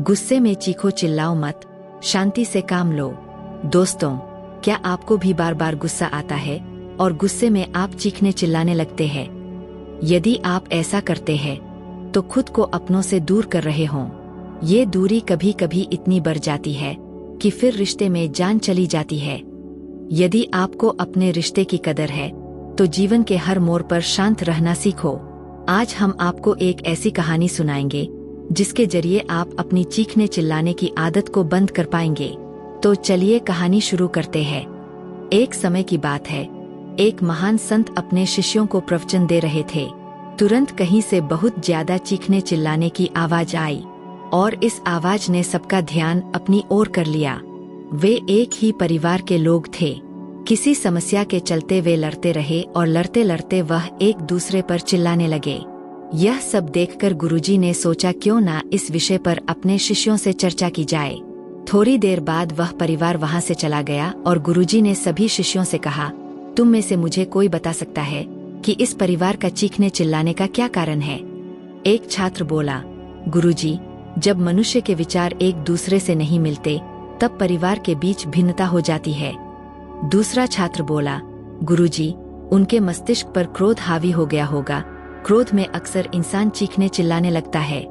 गुस्से में चीखो चिल्लाओ मत, शांति से काम लो। दोस्तों, क्या आपको भी बार बार गुस्सा आता है और गुस्से में आप चीखने चिल्लाने लगते हैं? यदि आप ऐसा करते हैं तो खुद को अपनों से दूर कर रहे हों। ये दूरी कभी कभी इतनी बढ़ जाती है कि फिर रिश्ते में जान चली जाती है। यदि आपको अपने रिश्ते की कदर है तो जीवन के हर मोड़ पर शांत रहना सीखो। आज हम आपको एक ऐसी कहानी सुनाएंगे जिसके जरिए आप अपनी चीखने चिल्लाने की आदत को बंद कर पाएंगे। तो चलिए कहानी शुरू करते हैं। एक समय की बात है, एक महान संत अपने शिष्यों को प्रवचन दे रहे थे। तुरंत कहीं से बहुत ज्यादा चीखने चिल्लाने की आवाज आई और इस आवाज ने सबका ध्यान अपनी ओर कर लिया। वे एक ही परिवार के लोग थे। किसी समस्या के चलते वे लड़ते रहे और लड़ते लड़ते वह एक दूसरे पर चिल्लाने लगे। यह सब देखकर गुरुजी ने सोचा क्यों ना इस विषय पर अपने शिष्यों से चर्चा की जाए। थोड़ी देर बाद वह परिवार वहां से चला गया और गुरुजी ने सभी शिष्यों से कहा, तुम में से मुझे कोई बता सकता है कि इस परिवार का चीखने चिल्लाने का क्या कारण है? एक छात्र बोला, गुरुजी, जब मनुष्य के विचार एक दूसरे से नहीं मिलते तब परिवार के बीच भिन्नता हो जाती है। दूसरा छात्र बोला, गुरुजी, उनके मस्तिष्क पर क्रोध हावी हो गया होगा। क्रोध में अक्सर इंसान चीखने चिल्लाने लगता है।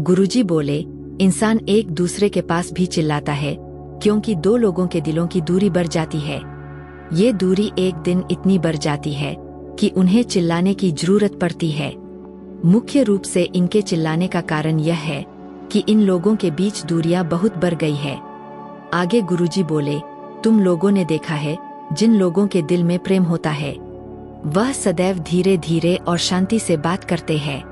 गुरुजी बोले, इंसान एक दूसरे के पास भी चिल्लाता है क्योंकि दो लोगों के दिलों की दूरी बढ़ जाती है। ये दूरी एक दिन इतनी बढ़ जाती है कि उन्हें चिल्लाने की जरूरत पड़ती है। मुख्य रूप से इनके चिल्लाने का कारण यह है कि इन लोगों के बीच दूरियां बहुत बढ़ गई है। आगे गुरुजी बोले, तुम लोगों ने देखा है, जिन लोगों के दिल में प्रेम होता है वह सदैव धीरे धीरे और शांति से बात करते हैं।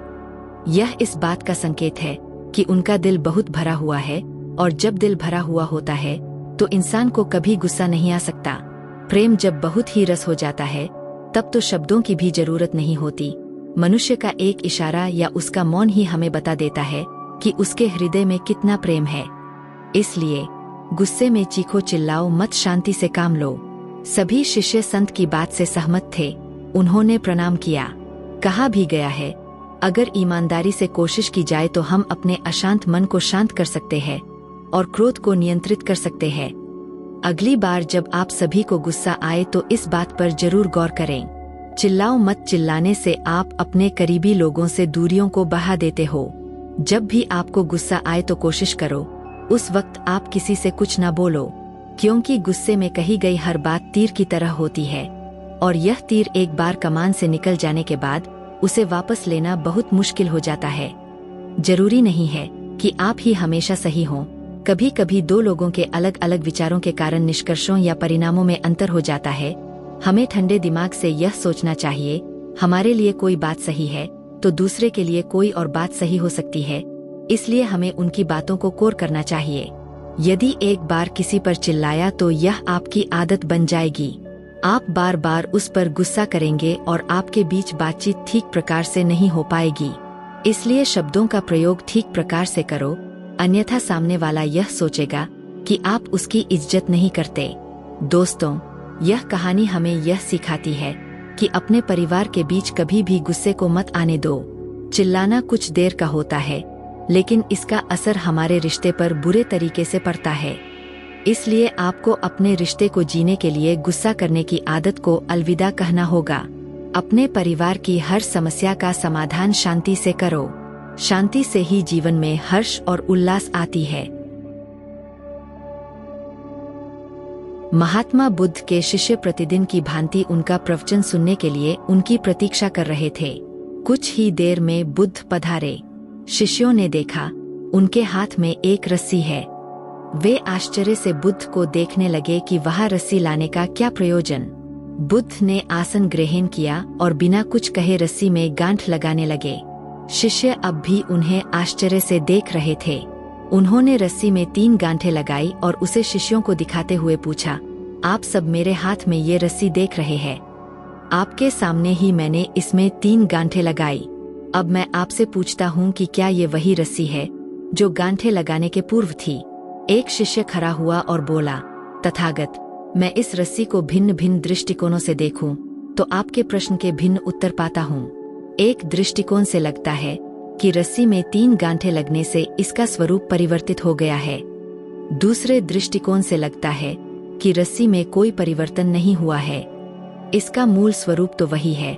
यह इस बात का संकेत है कि उनका दिल बहुत भरा हुआ है, और जब दिल भरा हुआ होता है तो इंसान को कभी गुस्सा नहीं आ सकता। प्रेम जब बहुत ही रस हो जाता है तब तो शब्दों की भी जरूरत नहीं होती। मनुष्य का एक इशारा या उसका मौन ही हमें बता देता है कि उसके हृदय में कितना प्रेम है। इसलिए गुस्से में चीखो चिल्लाओ मत, शांति से काम लो। सभी शिष्य संत की बात से सहमत थे। उन्होंने प्रणाम किया। कहा भी गया है, अगर ईमानदारी से कोशिश की जाए तो हम अपने अशांत मन को शांत कर सकते हैं और क्रोध को नियंत्रित कर सकते हैं। अगली बार जब आप सभी को गुस्सा आए तो इस बात पर जरूर गौर करें। चिल्लाओ मत, चिल्लाने से आप अपने करीबी लोगों से दूरियों को बढ़ा देते हो। जब भी आपको गुस्सा आए तो कोशिश करो उस वक्त आप किसी से कुछ न बोलो, क्योंकि गुस्से में कही गई हर बात तीर की तरह होती है और यह तीर एक बार कमान से निकल जाने के बाद उसे वापस लेना बहुत मुश्किल हो जाता है। जरूरी नहीं है कि आप ही हमेशा सही हों। कभी कभी दो लोगों के अलग अलग विचारों के कारण निष्कर्षों या परिणामों में अंतर हो जाता है। हमें ठंडे दिमाग से यह सोचना चाहिए, हमारे लिए कोई बात सही है तो दूसरे के लिए कोई और बात सही हो सकती है, इसलिए हमें उनकी बातों को गौर करना चाहिए। यदि एक बार किसी पर चिल्लाया तो यह आपकी आदत बन जाएगी। आप बार बार उस पर गुस्सा करेंगे और आपके बीच बातचीत ठीक प्रकार से नहीं हो पाएगी। इसलिए शब्दों का प्रयोग ठीक प्रकार से करो, अन्यथा सामने वाला यह सोचेगा कि आप उसकी इज्जत नहीं करते। दोस्तों, यह कहानी हमें यह सिखाती है कि अपने परिवार के बीच कभी भी गुस्से को मत आने दो। चिल्लाना कुछ देर का होता है, लेकिन इसका असर हमारे रिश्ते पर बुरे तरीके से पड़ता है। इसलिए आपको अपने रिश्ते को जीने के लिए गुस्सा करने की आदत को अलविदा कहना होगा। अपने परिवार की हर समस्या का समाधान शांति से करो। शांति से ही जीवन में हर्ष और उल्लास आती है। महात्मा बुद्ध के शिष्य प्रतिदिन की भांति उनका प्रवचन सुनने के लिए उनकी प्रतीक्षा कर रहे थे। कुछ ही देर में बुद्ध पधारे। शिष्यों ने देखा, उनके हाथ में एक रस्सी है। वे आश्चर्य से बुद्ध को देखने लगे कि वह रस्सी लाने का क्या प्रयोजन। बुद्ध ने आसन ग्रहण किया और बिना कुछ कहे रस्सी में गांठ लगाने लगे। शिष्य अब भी उन्हें आश्चर्य से देख रहे थे। उन्होंने रस्सी में 3 गांठें लगाई और उसे शिष्यों को दिखाते हुए पूछा, आप सब मेरे हाथ में ये रस्सी देख रहे हैं। आपके सामने ही मैंने इसमें 3 गांठें लगाई। अब मैं आपसे पूछता हूँ कि क्या ये वही रस्सी है जो गांठें लगाने के पूर्व थी? एक शिष्य खड़ा हुआ और बोला, तथागत, मैं इस रस्सी को भिन्न भिन्न दृष्टिकोणों से देखूं तो आपके प्रश्न के भिन्न उत्तर पाता हूँ। एक दृष्टिकोण से लगता है कि रस्सी में 3 गांठें लगने से इसका स्वरूप परिवर्तित हो गया है। दूसरे दृष्टिकोण से लगता है कि रस्सी में कोई परिवर्तन नहीं हुआ है, इसका मूल स्वरूप तो वही है,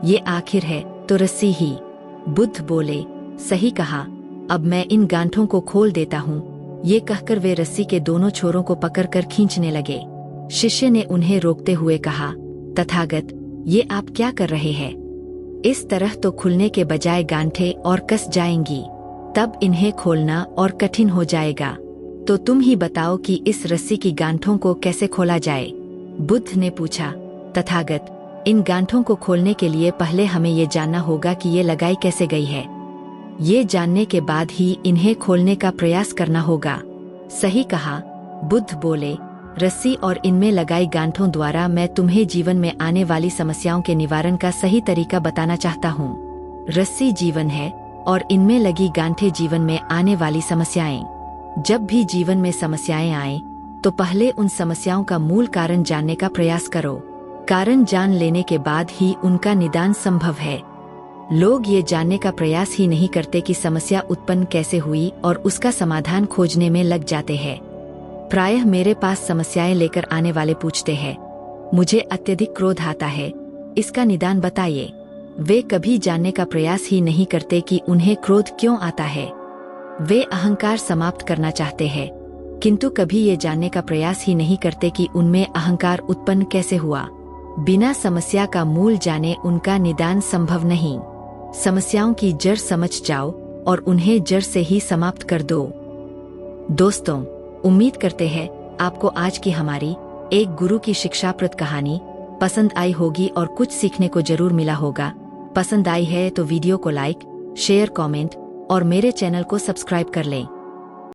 ये आखिर है तो रस्सी ही। बुद्ध बोले, सही कहा, अब मैं इन गांठों को खोल देता हूँ। ये कहकर वे रस्सी के दोनों छोरों को पकड़कर खींचने लगे। शिष्य ने उन्हें रोकते हुए कहा, तथागत, ये आप क्या कर रहे हैं? इस तरह तो खुलने के बजाय गांठें और कस जाएंगी, तब इन्हें खोलना और कठिन हो जाएगा। तो तुम ही बताओ कि इस रस्सी की गांठों को कैसे खोला जाए? बुद्ध ने पूछा, तथागत, इन गांठों को खोलने के लिए पहले हमें ये जानना होगा कि ये लगाई कैसे गई है। ये जानने के बाद ही इन्हें खोलने का प्रयास करना होगा। सही कहा, बुद्ध बोले, रस्सी और इनमें लगाई गांठों द्वारा मैं तुम्हें जीवन में आने वाली समस्याओं के निवारण का सही तरीका बताना चाहता हूँ। रस्सी जीवन है और इनमें लगी गांठें जीवन में आने वाली समस्याएं। जब भी जीवन में समस्याएं आए तो पहले उन समस्याओं का मूल कारण जानने का प्रयास करो। कारण जान लेने के बाद ही उनका निदान संभव है। लोग ये जानने का प्रयास ही नहीं करते कि समस्या उत्पन्न कैसे हुई और उसका समाधान खोजने में लग जाते हैं। प्रायः मेरे पास समस्याएं लेकर आने वाले पूछते हैं, मुझे अत्यधिक क्रोध आता है, इसका निदान बताइए। वे कभी जानने का प्रयास ही नहीं करते कि उन्हें क्रोध क्यों आता है। वे अहंकार समाप्त करना चाहते हैं, किंतु कभी ये जानने का प्रयास ही नहीं करते कि उनमें अहंकार उत्पन्न कैसे हुआ। बिना समस्या का मूल जाने उनका निदान संभव नहीं। समस्याओं की जड़ समझ जाओ और उन्हें जड़ से ही समाप्त कर दो। दोस्तों, उम्मीद करते हैं आपको आज की हमारी एक गुरु की शिक्षाप्रद कहानी पसंद आई होगी और कुछ सीखने को जरूर मिला होगा। पसंद आई है तो वीडियो को लाइक, शेयर, कमेंट और मेरे चैनल को सब्सक्राइब कर लें।